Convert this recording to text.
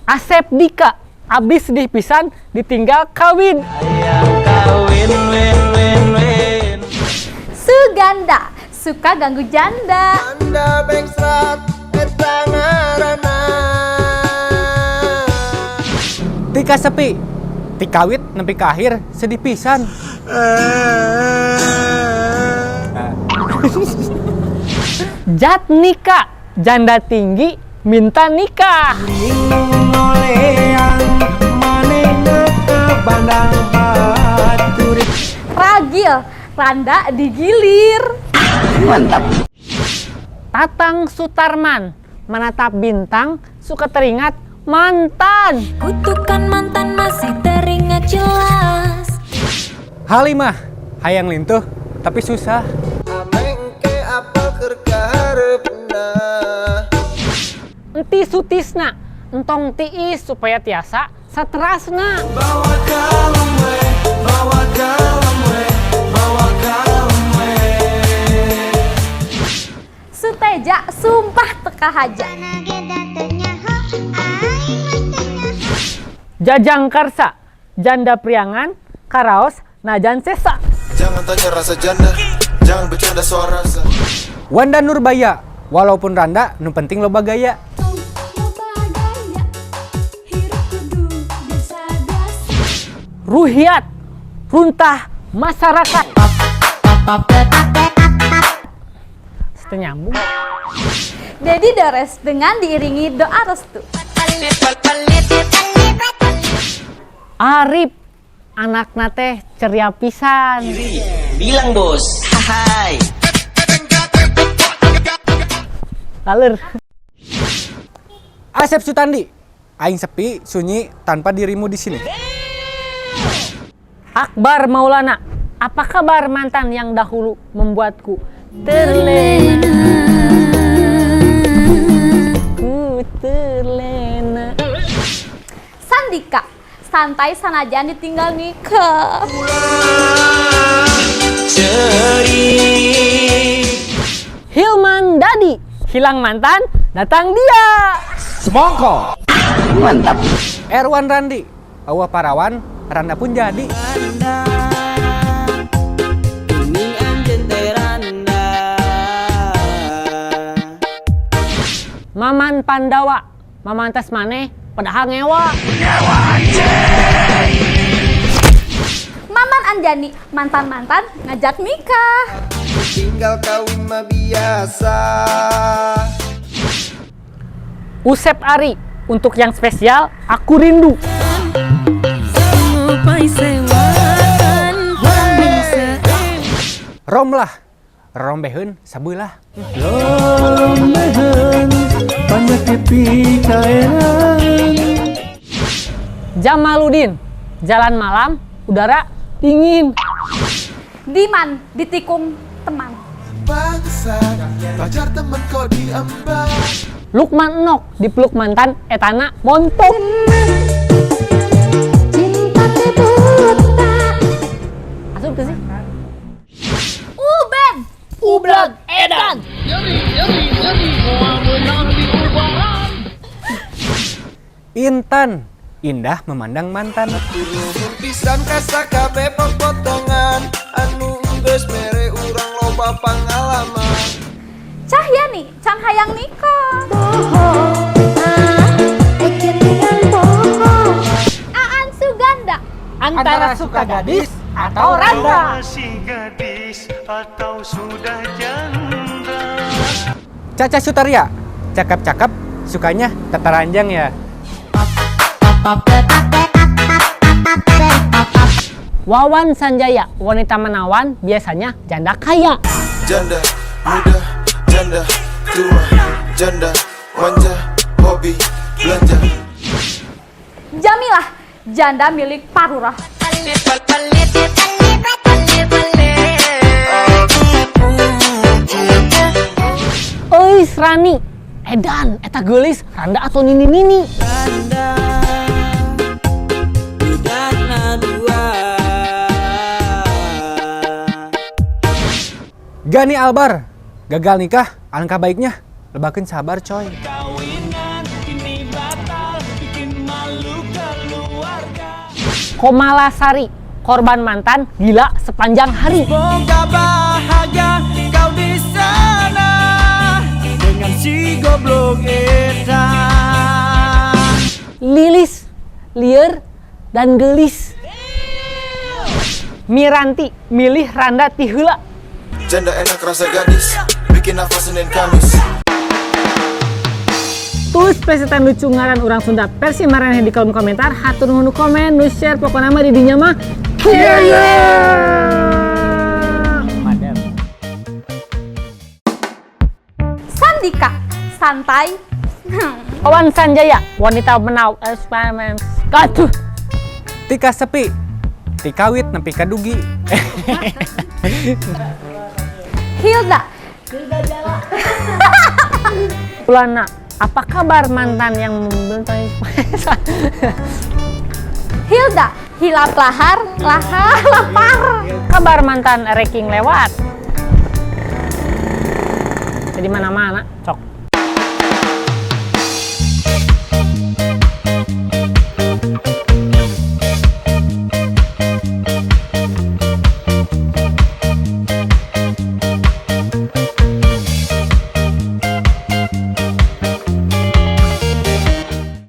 Asep Dika, abis dipisan ditinggal kawin. Ayang kawin win. Suganda, suka ganggu janda. Anda bengsrat etangarana. Tika sepi, tikawit nempi ke akhir sedih pisan. Jat nikah, janda tinggi minta nikah. Ragil, randa digilir. Tatang Sutarman, menatap bintang, suka teringat mantan. Kutukan mantan masih teringat jelas. Halimah, hayang lintuh tapi susah. Amengke apel keur kaharepna. Enti sutisna, entong tiis supaya tiasa saterasna. Suteja, sumpah teka haja. Jajang Karsa, janda priangan, karaos, najan sesa. Jangan tanya rasa janda, jangan bercanda soal rasa. Wanda Nurbaya, walaupun randa, nu penting loba gaya. Ruhiat, runtah masyarakat. Nyambung. Dedi Dores dengan diiringi doa restu. Arif, anak nate ceria pisan. Bilang bos. Hai. Laler. Asep Sutandi, aing sepi, sunyi tanpa dirimu di sini. Akbar Maulana, apa kabar mantan yang dahulu membuatku terlena? Ku terlena. Sandika, santai sanajan ditinggal nikah. Hilman Dadi, hilang mantan, datang dia. Semongko. Mantap. Erwan Randi, awah parawan, randa pun jadi. Maman Pandawa, Maman tes maneh, padahal ngewa. Maman Anjani, mantan-mantan ngajak nikah. Tinggal kawin mah biasa. Usep Ari, untuk yang spesial, aku rindu. Romlah, rombeheun sabelah. Jamaludin, jalan malam, udara dingin. Diman, ditikung teman. Bangsa, pacar temen kok diambang. Lukman Enok, dipeluk mantan, etana montok. Asup tuh sih. Uben, Ublag Edan. Intan, indah memandang mantan. Pisan kasa kabeh potongan anu geus mere urang loba pangalaman. Cahyani, can hayang nikah. Aan Suganda, Antara suka gadis atau randa. Masih gadis atau sudah janda? Caca Sutaria, cakep-cakep, sukanya tata ranjang ya. Wawan Sanjaya, wanita menawan, biasanya janda kaya. Janda muda, janda tua, janda manja, hobi belanja. Jamilah, janda milik Parurah. Eis Rani, edan, eta geulis, randa atau nini-nini. Gani Albar, gagal nikah, alangkah baiknya lebakeun sabar coy. Kawinan ini batal bikin Komalasari, korban mantan gila sepanjang hari. Semoga bahagia kau di sana dengan si goblok eta. Lilis, liar, dan gelis. Miranti, milih Randa ti heula. Janda enak rasa gadis, bikin nafas Senin Kamis. Tulis pesetan lucu ngaran orang Sunda versi maraneh di kolom komentar. Hatur nuhun nu komen, nu share, pokokna mah di dinya mah. Sandika, santai. Owan Sanjaya, wanita menau Katuh. Tika sepi, tikawit nepi kadugi. Hilda, Ulana, apa kabar mantan yang membentang? Hilda, hilap lahar, lapar. Kabar mantan ranking lewat. Jadi mana-mana, cok.